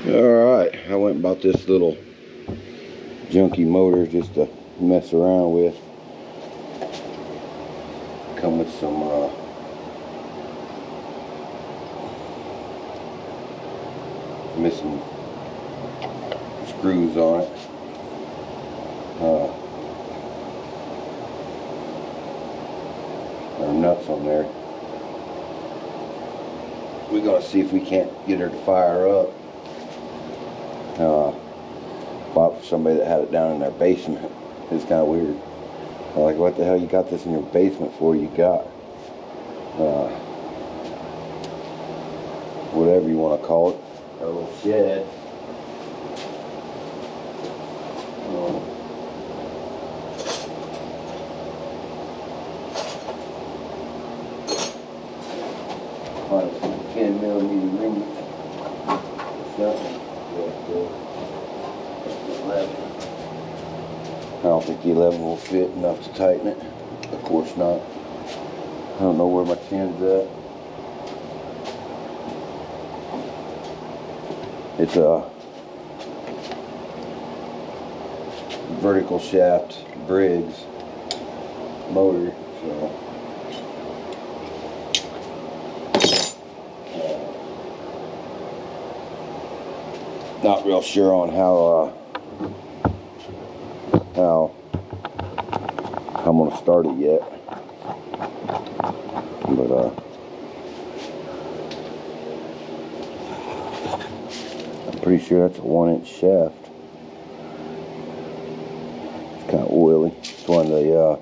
Alright, I went and bought this little junky motor just to mess around with. Come with some missing screws on it. Or nuts on there. We're gonna see if we can't get her to fire up. Bought for somebody that had it down in their basement. It's kind of weird. I'm like, what the hell you got this in your basement for? You got whatever you want to call it, a little shed. Find some 10mm rings. Something. I don't think the 11 will fit enough to tighten it. Of course not. I don't know where my 10's at. It's a vertical shaft Briggs motor, so not real sure on how I'm gonna start it yet, but I'm pretty sure that's a 1-inch shaft. It's kind of oily. It's one of the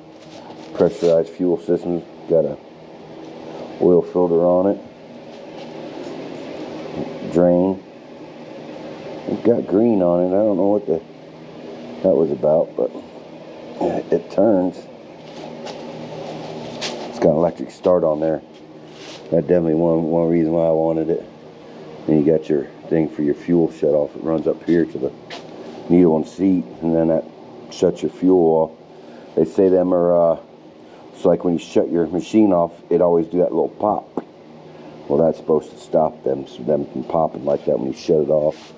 pressurized fuel systems. Got a oil filter on it. Drain. It's got green on it. I don't know what that was about, but it turns. It's got an electric start on there. That's definitely one reason why I wanted it. And you got your thing for your fuel shut off. It runs up here to the needle and seat, and then that shuts your fuel off. They say them are it's like when you shut your machine off, it always do that little pop. Well, that's supposed to stop them from popping like that when you shut it off.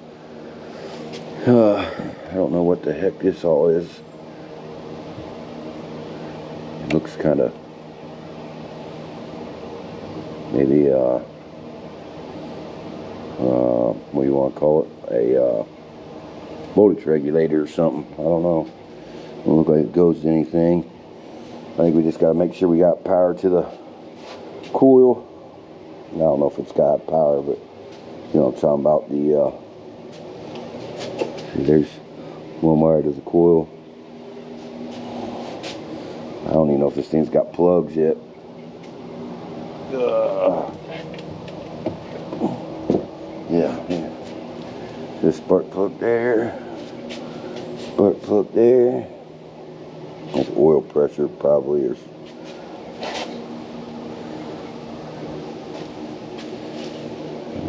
I don't know what the heck this all is. It looks kind of maybe what do you want to call it? A voltage regulator or something. I don't know. Doesn't look like it goes to anything. I think we just got to make sure we got power to the coil. I don't know if it's got power, but you know what I'm talking about. There's one wire to the coil. I don't even know if this thing's got plugs yet. Yeah. This spark plug there. Spark plug there. That's oil pressure probably, or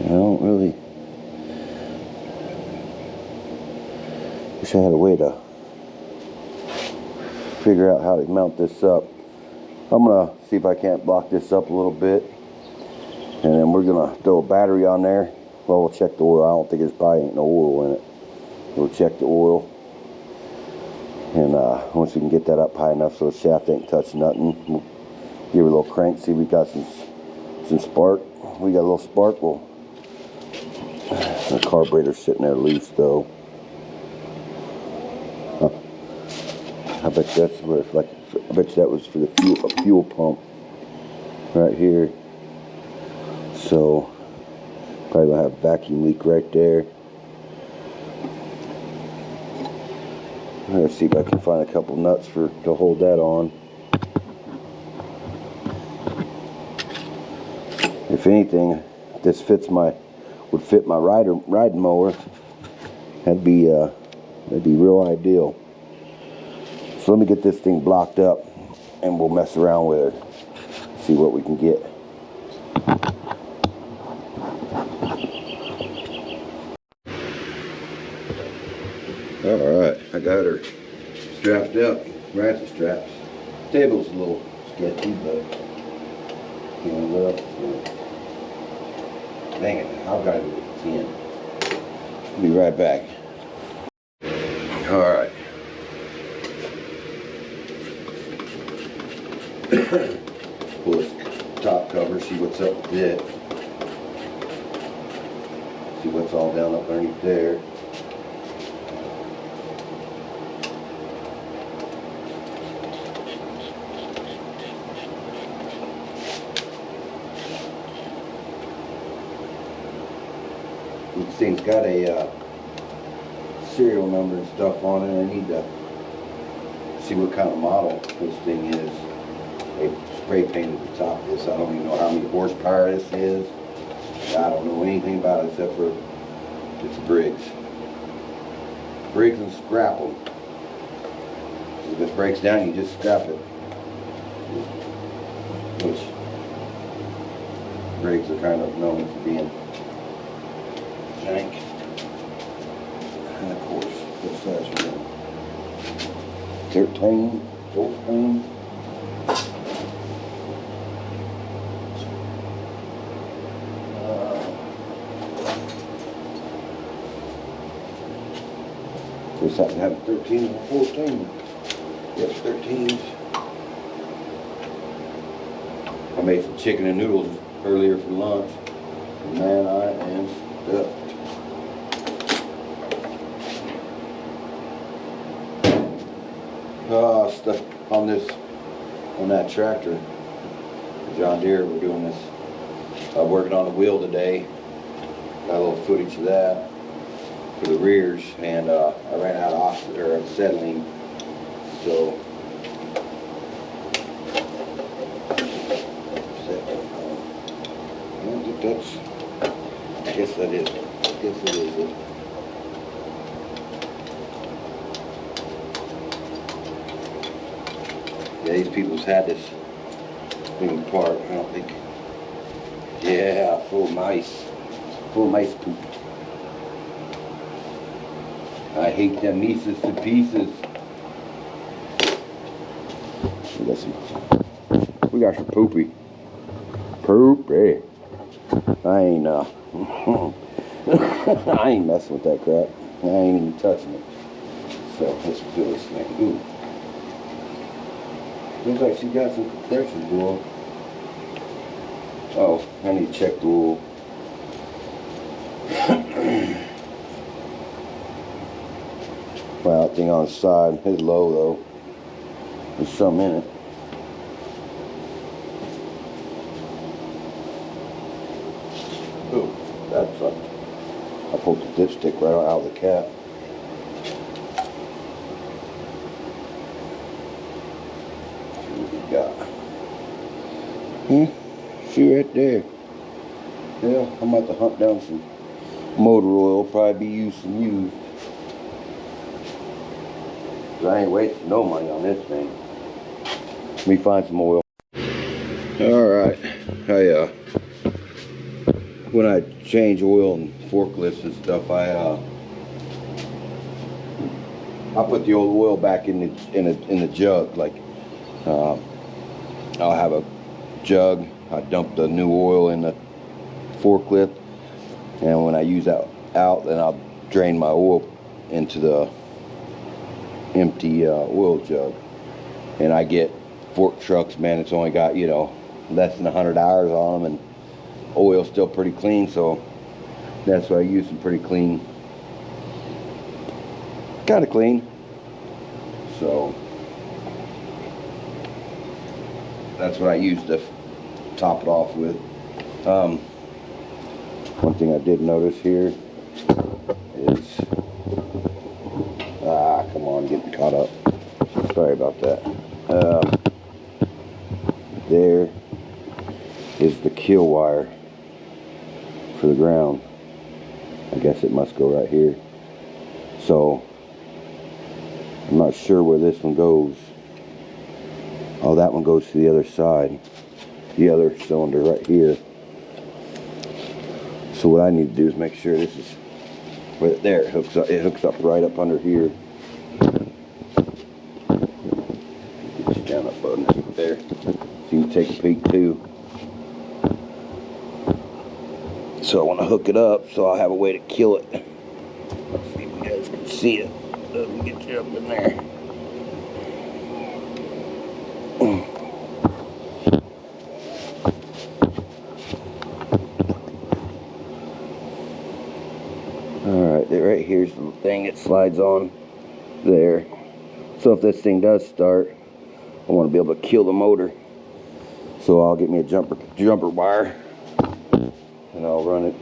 I don't really. Wish I had a way to figure out how to mount this up. I'm gonna see if I can't block this up a little bit, and then we're gonna throw a battery on there. Well, we'll check the oil. I don't think there's probably ain't no oil in it. We'll check the oil, and once we can get that up high enough so the shaft ain't touching nothing, we'll give it a little crank. See, we got some spark. We got a little spark. Well, the carburetor's sitting there loose though. I bet that's what, like, I bet that was for the fuel pump right here. So probably gonna have a vacuum leak right there. Let's see if I can find a couple nuts to hold that on. If anything, if this would fit my riding mower, that'd be real ideal. So let me get this thing blocked up, and we'll mess around with it, see what we can get. Alright, I got her strapped up, ratchet straps. Table's a little sketchy, but you know what else is good. Dang it, I've got to do it with 10. Be right back. Alright. Pull this top cover, see what's up with it. See what's all down up underneath there. This thing's got a serial number and stuff on it. I need to see what kind of model this thing is. They spray painted the top of this. I don't even know how many horsepower this is. I don't know anything about it except for it's Briggs. Briggs and Stratton. If it breaks down, you just scrap it. Which Briggs are kind of known for being jank. And of course, what's that? 13, 14. Just have to have 13 or 14. Yes, 13s. I made some chicken and noodles earlier for lunch. Man, I am stuffed. Stuff on that tractor. John Deere, we're doing this. Working on the wheel today. Got a little footage of that for the rears, and I ran out of acetylene, so I guess that is it. Yeah, these people's had this thing apart. I don't think. Yeah, full of mice poop. I hate them mices to pieces. We got some poopy. Poopy. I ain't I ain't messing with that crap. I ain't even touching it. So let's do this thing. Ooh. Looks like she got some compression going. Oh, I need to check the oil. Well, that thing on the side is low though. There's some in it. Ooh, that sucked. I pulled the dipstick right out of the cap. See what we got. See right there. Yeah, I'm about to hunt down some motor oil. Probably be used. I ain't wasting no money on this thing. Let me find some oil. Alright. When I change oil and forklifts and stuff, I put the old oil back in the jug. Like I'll have a jug. I dump the new oil in the forklift, and when I use that out, then I'll drain my oil into the empty oil jug. And I get fork trucks, man, it's only got, less than 100 hours on them, and oil's still pretty clean, so that's why I use them. Pretty clean, kind of clean. So that's what I use to top it off with. One thing I did notice here is come on, getting caught up. Sorry about that. There is the kill wire for the ground. I guess it must go right here. So I'm not sure where this one goes. Oh, that one goes to the other side. The other cylinder right here. So what I need to do is make sure this is right there. It hooks up. It hooks up right up under here. Get you down up on there, so you can take a peek too. So I want to hook it up so I'll have a way to kill it. see it. Let me get you up in there. Alright, right here's the thing it slides on there. So if this thing does start, I want to be able to kill the motor. So I'll get me a jumper wire and I'll run it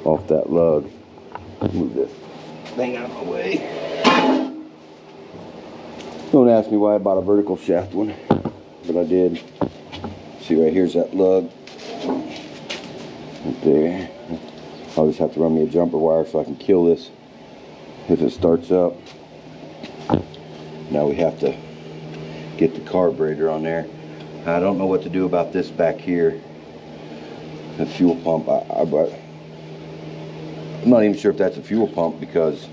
off that lug. Move this thing out of the way. Don't ask me why I bought a vertical shaft one, but I did. See, right here's that lug. Right there. I'll just have to run me a jumper wire so I can kill this if it starts up. Now we have to get the carburetor on there. I don't know what to do about this back here. The fuel pump. I'm not even sure if that's a fuel pump because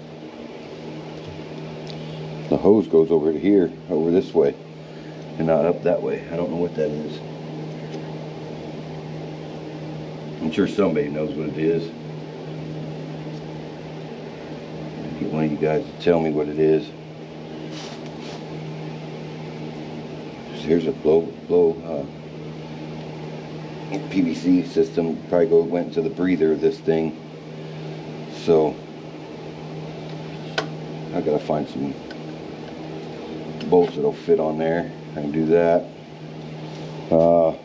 the hose goes over to here, over this way, and not up that way. I don't know what that is. I'm sure somebody knows what it is. Get one of you guys to tell me what it is. Here's a blow PVC system. Probably went into the breather of this thing. So I gotta find some bolts that'll fit on there. I can do that. A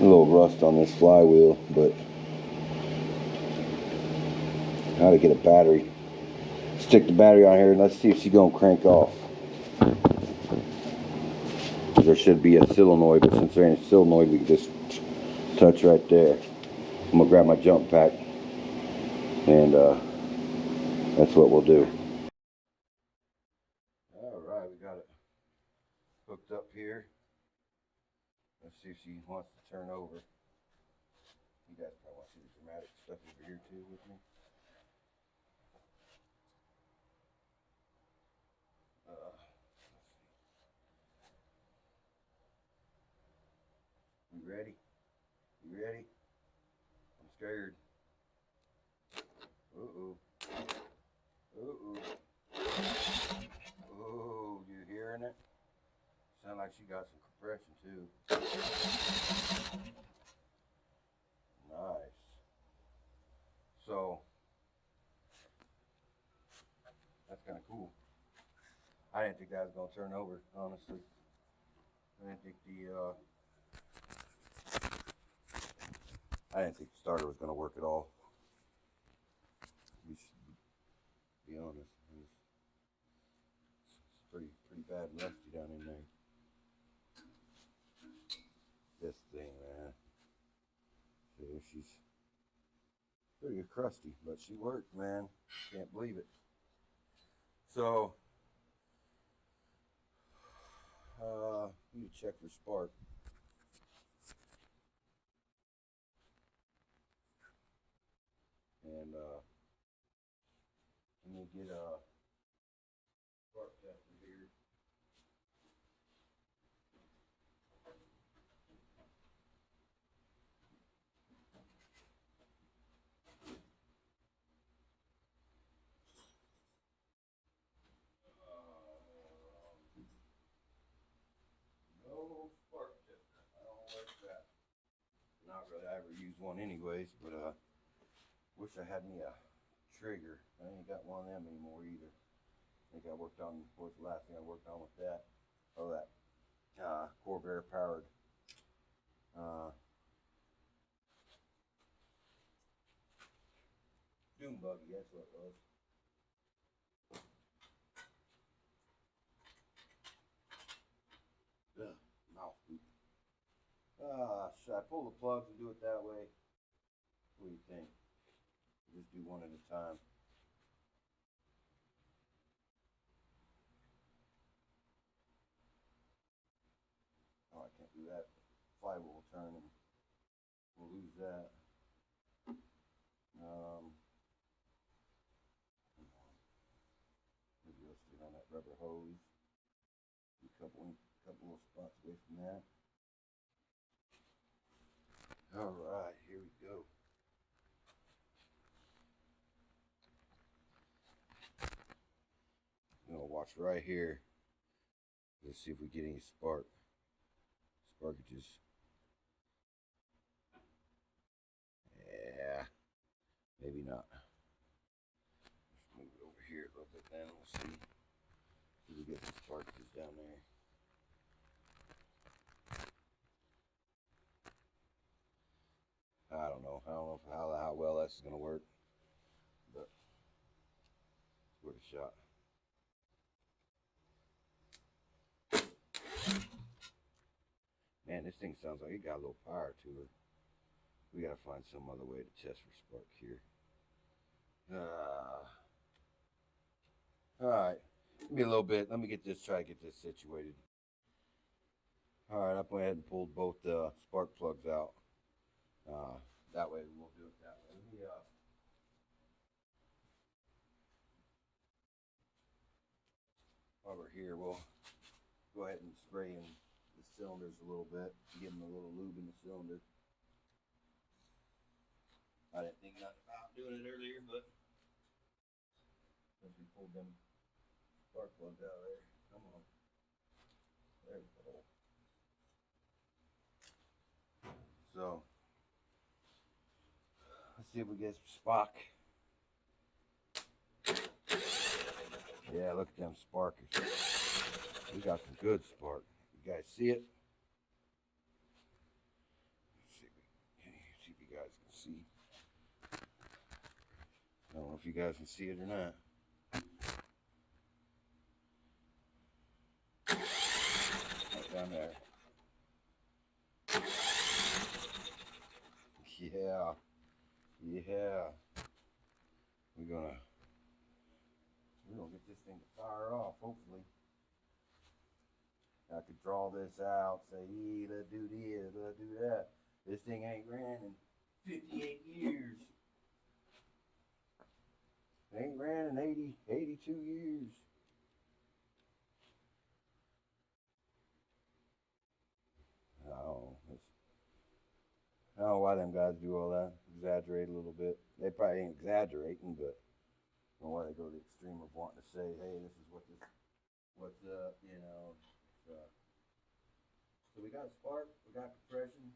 little rust on this flywheel, but how to get a battery. Stick the battery on here and let's see if she's gonna crank off. There should be a solenoid, but since there ain't a solenoid, we can just touch right there. I'm gonna grab my jump pack, and that's what we'll do. All right, we got it hooked up here. Let's see if she wants to turn over. You guys probably want to see the dramatic stuff over here too with me. You ready? You ready? I'm scared. Uh-oh. Uh-oh. Oh, you hearing it? Sound like she got some compression too. Nice. So, that's kind of cool. I didn't think that was going to turn over, honestly. I didn't think the starter was going to work at all. We should be honest. It's pretty bad and rusty down in there. This thing, man. See, she's pretty crusty, but she worked, man. Can't believe it. So, need to check for spark. And let me get a spark tester here. No spark tester. I don't like that. Not really. I ever use one anyways, but wish I had me a trigger. I ain't got one of them anymore either. I think I worked on, what was the last thing I worked on with that? Oh, that Corvair powered Doom buggy, that's what it was. Ugh, mouth poop. Should I pull the plugs and do it that way? What do you think? Just do one at a time. Oh, I can't do that. Flywheel will turn and we'll lose that. Maybe let's stick on that rubber hose. A couple little spots away from that. All right, here we go. spots right here. Let's see if we get any sparkages. Yeah, maybe not. Let's move it over here a little bit then. We'll see if we get some sparkages down there. I don't know. I don't know how well that's going to work, but it's worth a shot. Man, this thing sounds like it got a little power to it. We got to find some other way to test for spark here. Alright. Give me a little bit. Let me try to get this situated. Alright, I went ahead and pulled both the spark plugs out. That way we'll do it that way. Let me, while we're here, we'll go ahead and spray in the cylinders a little bit. Give them a little lube in the cylinder. I didn't think nothing about doing it earlier, but once we pulled them spark plugs out there, come on. There we go. So, let's see if we get some spark. Yeah, look at them sparkers. We got some good spark. You guys see it? Let's see if you guys can see. I don't know if you guys can see it or not. Right down there. Yeah. Yeah. We're gonna get this thing to fire off, hopefully. I could draw this out, say, hey, let's do this, let's do that. This thing ain't ran in 58 years. It ain't ran in 82 years. I don't know why them guys do all that. Exaggerate a little bit. They probably ain't exaggerating, but I don't know why they go to the extreme of wanting to say, hey, this is what's up, you know. So we got spark, we got compression,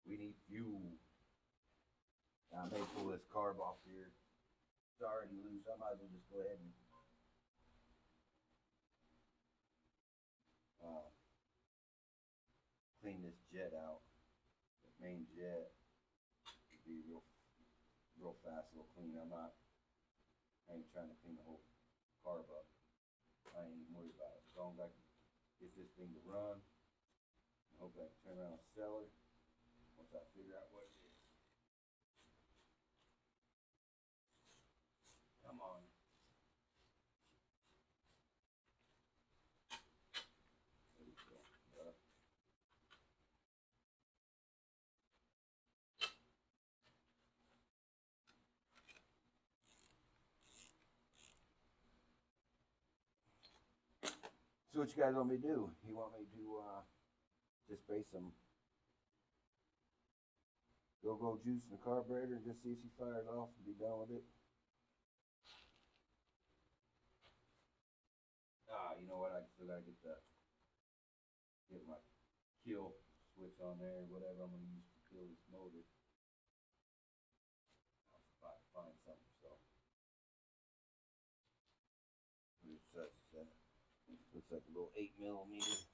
we need fuel. Now I may pull this carb off here. It's already loose. I might as well just go ahead and clean this jet out. The main jet would be real fast, real clean. I ain't trying to clean the whole carb up. I ain't even worried about it. As long as I can get this thing to run, I hope I can turn around and sell it once I figure out what it is. Come on. There we go. So what you guys want me to do? You want me to just spray some go-go juice in the carburetor and just see if she fires off and be done with it? You know what? I still gotta get my kill switch on there, whatever I'm gonna use to kill this motor. I'll try to find something. So looks like a little 8mm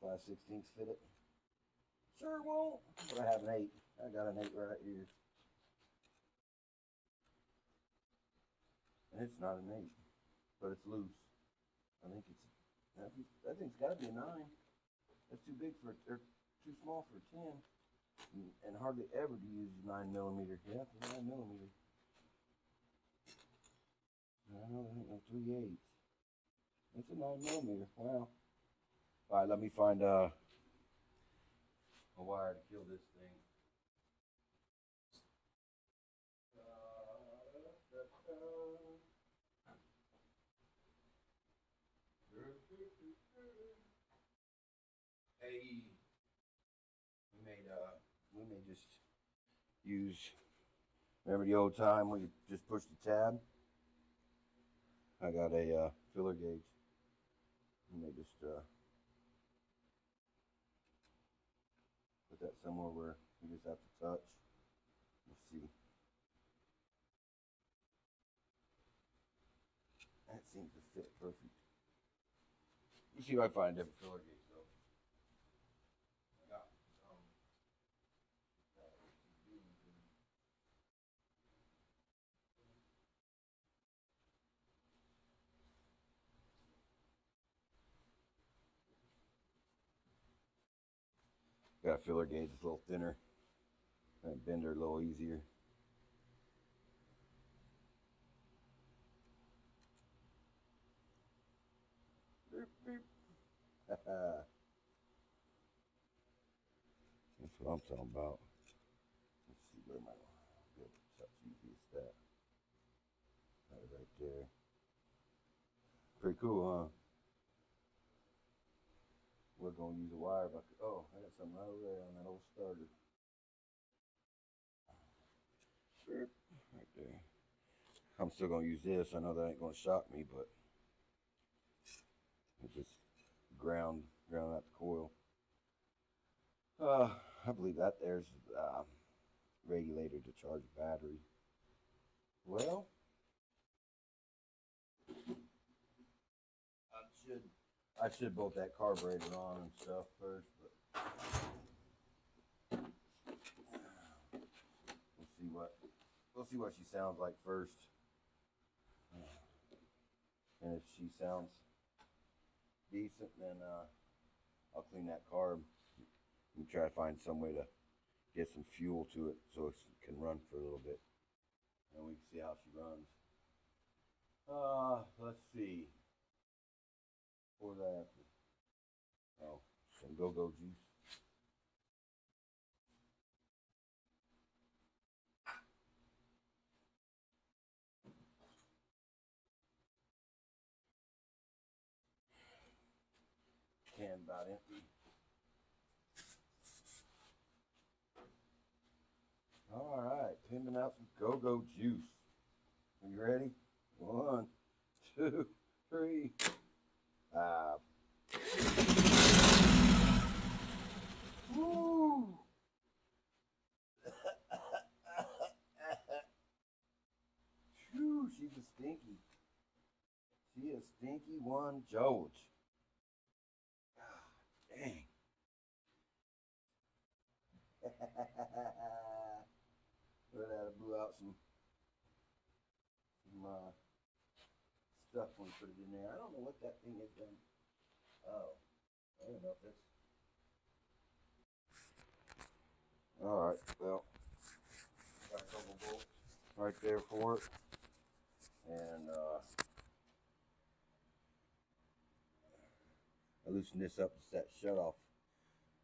5/16 fitted. Sure won't, but I have an 8. I got an 8 right here, and it's not an 8, but it's loose. I think it's got to be a 9. That's too big or too small for a 10, and hardly ever do you use 9mm. Yeah, it's 9mm. I know there ain't no 3/8. It's a 9mm. Wow. All right, let me find a wire to kill this thing. Hey, we may just use. Remember the old time when you just push the tab? I got a filler gauge. Let me just put that somewhere where you just have to touch. Let's see. That seems to fit perfect. Let's see if I find a different filler gauge though. I got some. Got a filler gauge that's a little thinner. And bend her a little easier. Beep, beep. That's what I'm talking about. Let's see where my good touch easy is that. Right there. Pretty cool, huh? We're gonna use a wire bucket. Oh, I got something right over there on that old starter. Right there. I'm still gonna use this. I know that ain't gonna shock me, but it just ground out the coil. I believe that there's a regulator to charge a battery. Well, I should bolt that carburetor on and stuff first, but we'll see what she sounds like first. And if she sounds decent, then I'll clean that carb and try to find some way to get some fuel to it so it can run for a little bit. And we can see how she runs. Let's see. For that, oh, some go-go juice. Can about empty. All right, pimping out some go-go juice. Are you ready? 1, 2, 3. Woo! Phew, she's a stinky. She is stinky one, George. God, dang. Look at that, I blew out some stuff when we put it in there. I don't know what that thing has done. Oh, I don't know if that's. Alright, well, got a couple bolts right there for it. And I loosened this up to set shut off.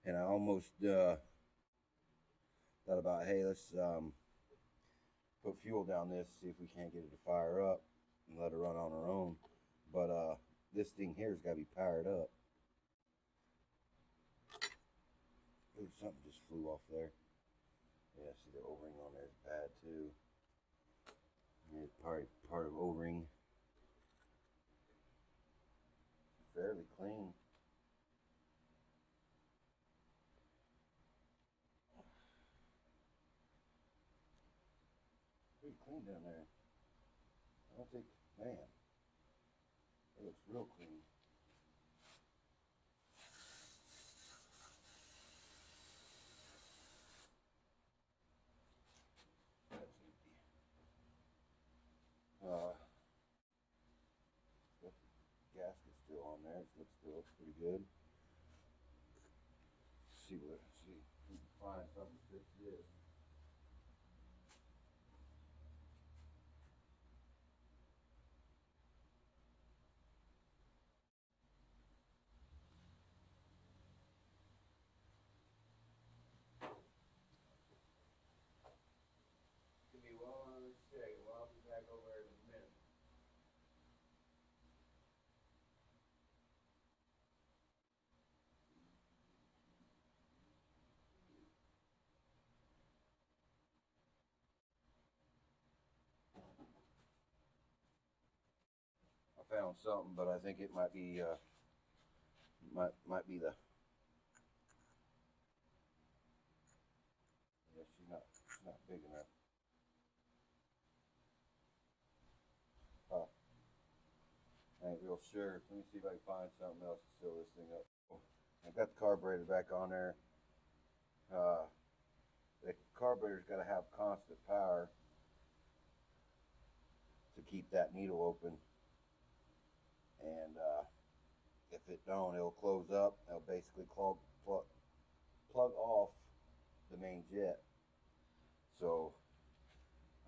And I almost thought about, hey, let's put fuel down this, see if we can't get it to fire up and let it run on her own. But this thing here has got to be powered up. Ooh, something just flew off there. Yeah, see the O-ring on there is bad too. It's probably part of O-ring. Fairly clean. Pretty clean down there. I don't think, man, it looks real clean. That's empty. Got the gasket still on there. It still looks pretty good. See if we can find something to fix this. Give me 1 second. I'll be back over there in a minute. found something, but I think it might be might be the, yeah, she's not big enough. I ain't real sure. Let me see if I can find something else to seal this thing up. I got the carburetor back on there. The carburetor's got to have constant power to keep that needle open, and if it don't, it'll close up. It'll basically plug off the main jet. So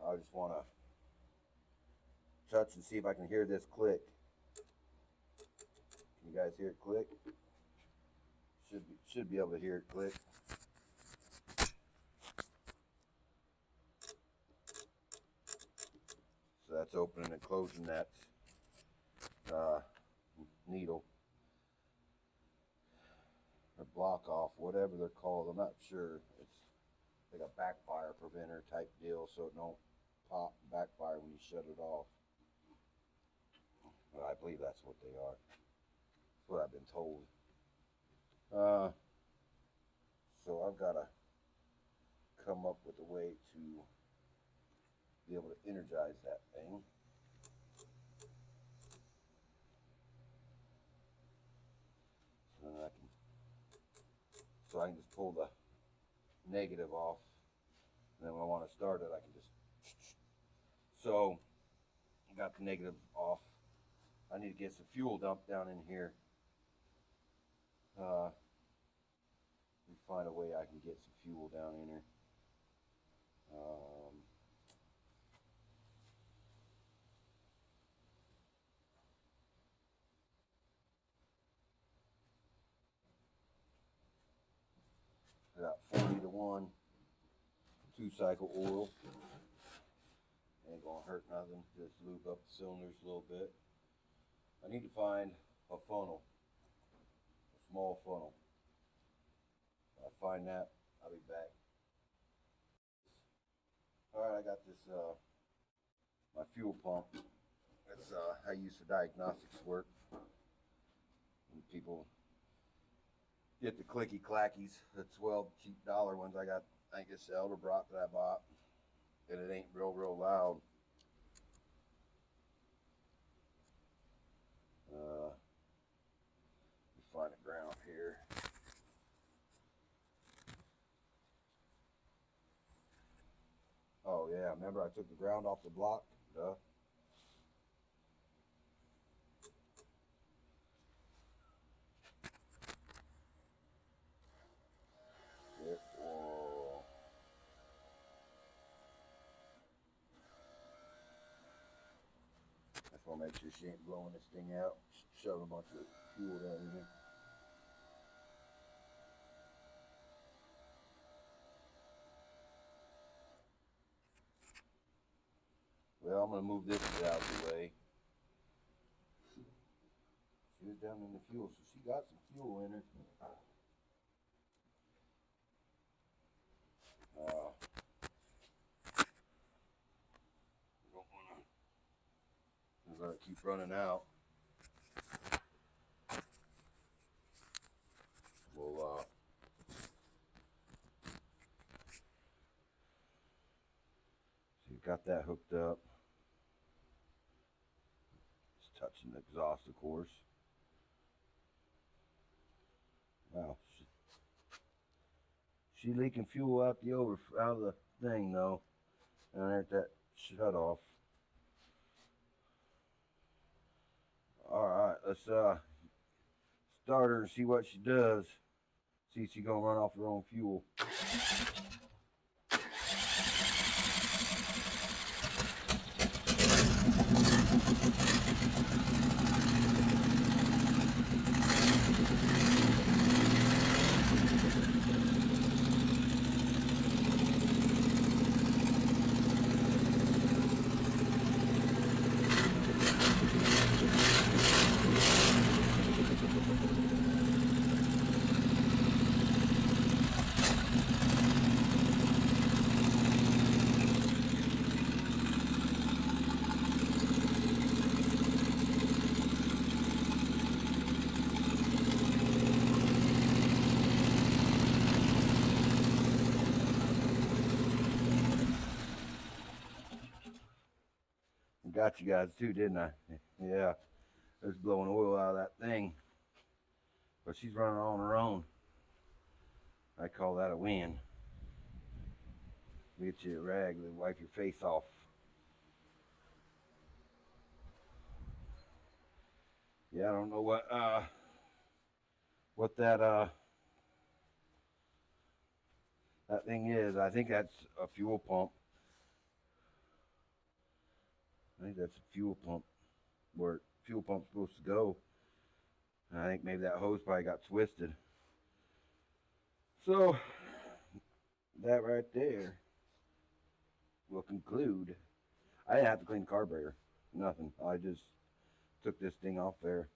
I just want to touch and see if I can hear this click. Can you guys hear it click? Should be able to hear it click. So that's opening and closing that needle or block off, whatever they're called. I'm not sure. It's like a backfire preventer type deal, so it don't pop and backfire when you shut it off. Well, I believe that's what they are. That's what I've been told. So I've got to come up with a way to be able to energize that thing. So I can just pull the negative off, and then when I want to start it, I can just. So I got the negative off. I need to get some fuel dumped down in here. Find a way I can get some fuel down in here. I got 40 to 1 2-cycle oil. Ain't gonna hurt nothing. Just lube up the cylinders a little bit. I need to find a funnel, a small funnel. If I find that, I'll be back. Alright, I got this, my fuel pump. That's I use for diagnostics work. And people get the clicky clackies, the 12 cheap dollar ones. I think it's the Elderbrock that I bought, and it ain't real loud. Let me find a ground here. Oh yeah, remember I took the ground off the block? Duh. Yeah, whoa. I just want to make sure she ain't blowing this thing out. Shoving a bunch of fuel down in here. Well, I'm going to move this out of the way. She was down in the fuel, so she got some fuel in her. Don't want to. I'm going to keep running out. We'll so got that hooked up. Just touching the exhaust, of course. Wow, she leaking fuel out of the thing though. And there's that shut off. All right, let's start her and see what she does. See if she's gonna run off her own fuel. got you guys too, didn't I? Yeah, I was blowing oil out of that thing. But she's running on her own. I call that a win. Get you a rag and wipe your face off. Yeah, I don't know what that that thing is. I think that's a fuel pump. I think that's a fuel pump where fuel pump's supposed to go. And I think maybe that hose probably got twisted. So that right there will conclude. I didn't have to clean the carburetor. Nothing. I just took this thing off there.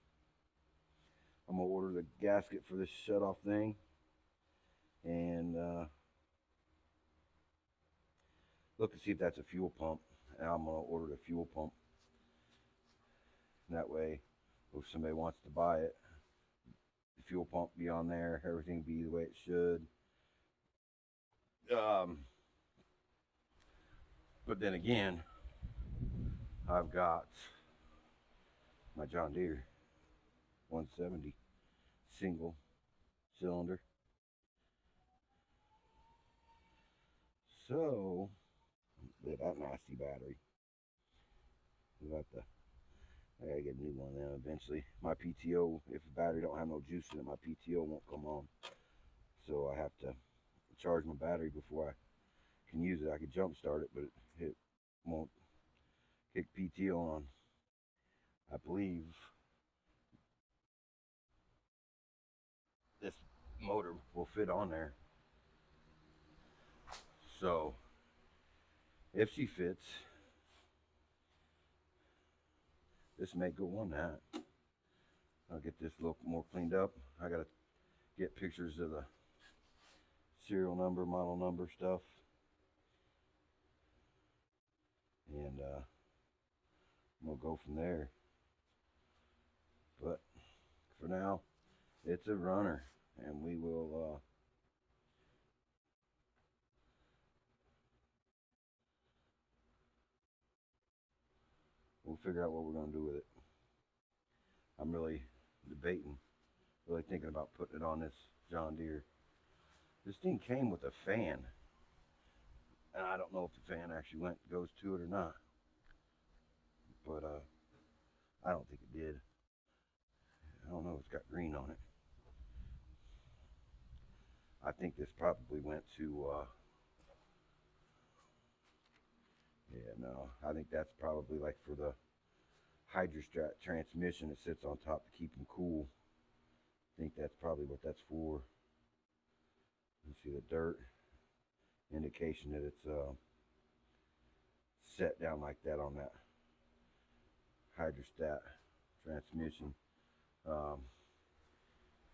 I'm gonna order the gasket for this shut-off thing, and look to see if that's a fuel pump. And I'm gonna order the fuel pump. And that way, if somebody wants to buy it, the fuel pump be on there, everything be the way it should. But then again, I've got my John Deere 170 single cylinder. So, look at that nasty battery. I gotta get a new one then eventually. My PTO, if the battery don't have no juice in it, my PTO won't come on. So I have to charge my battery before I can use it. I could jump start it, but it won't kick PTO on. I believe this motor will fit on there. So if she fits, this may go on that. I'll get this a little more cleaned up. I gotta get pictures of the serial number, model number stuff. And we'll go from there. But for now, it's a runner, and we will we'll figure out what we're going to do with it. I'm really debating, really thinking about putting it on this John Deere. This thing came with a fan, and I don't know if the fan actually goes to it or not. But I don't think it did. I don't know. It's got green on it. I think this probably went to. Yeah, no. I think that's probably like for the hydrostrat transmission that sits on top to keep them cool. I think that's probably what that's for. You see the dirt, indication that it's set down like that on that hydrostat transmission.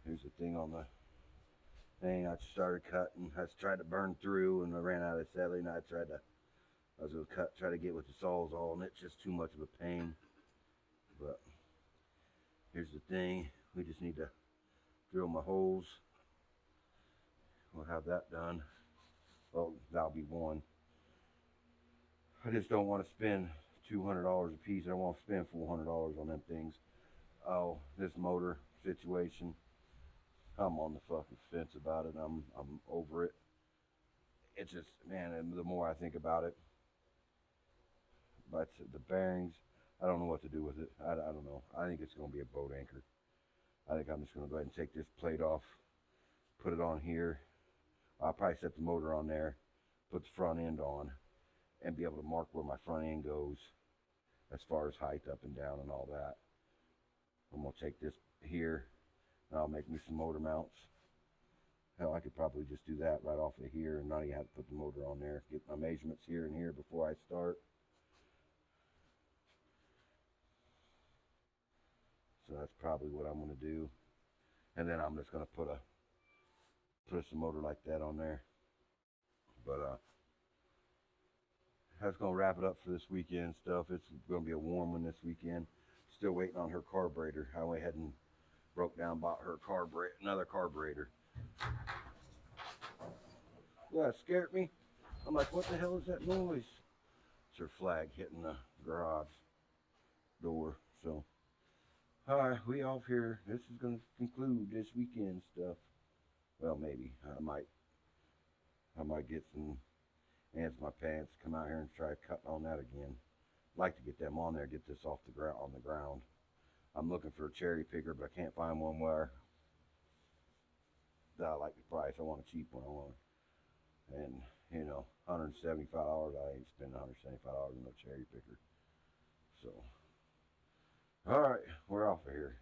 Here's the thing on the thing. I started cutting. I tried to burn through, and I ran out of acetylene. I was going to try to get with the Sawzall, and it's just too much of a pain. But here's the thing. We just need to drill my holes. We'll have that done. Well, that'll be one. I just don't want to spend $200 a piece. I don't want to spend $400 on them things. Oh, this motor situation, I'm on the fucking fence about it. I'm over it. It's just, man, and the more I think about it, but the bearings, I don't know what to do with it. I don't know. I think it's going to be a boat anchor. I think I'm just going to go ahead and take this plate off, put it on here. I'll probably set the motor on there, put the front end on, and be able to mark where my front end goes as far as height up and down and all that. I'm going to take this here, and I'll make me some motor mounts. Hell, I could probably just do that right off of here and not even have to put the motor on there. Get my measurements here and here before I start. So that's probably what I'm going to do. And then I'm just going to put some motor like that on there. But that's going to wrap it up for this weekend stuff. It's going to be a warm one this weekend. Still waiting on her carburetor. I went ahead and broke down, bought her another carburetor. Yeah, it scared me. I'm like, what the hell is that noise? It's her flag hitting the garage. door. So, alright, we off here. This is going to conclude this weekend stuff. Well, maybe. I might get some ants in my pants, come out here and try cutting on that again. I'd like to get them on there, get this off the ground, on the ground. I'm looking for a cherry picker, but I can't find one where that I like the price. I want a cheap one. And, you know, $175. I ain't spending $175 on no cherry picker. So, alright, we're off of here.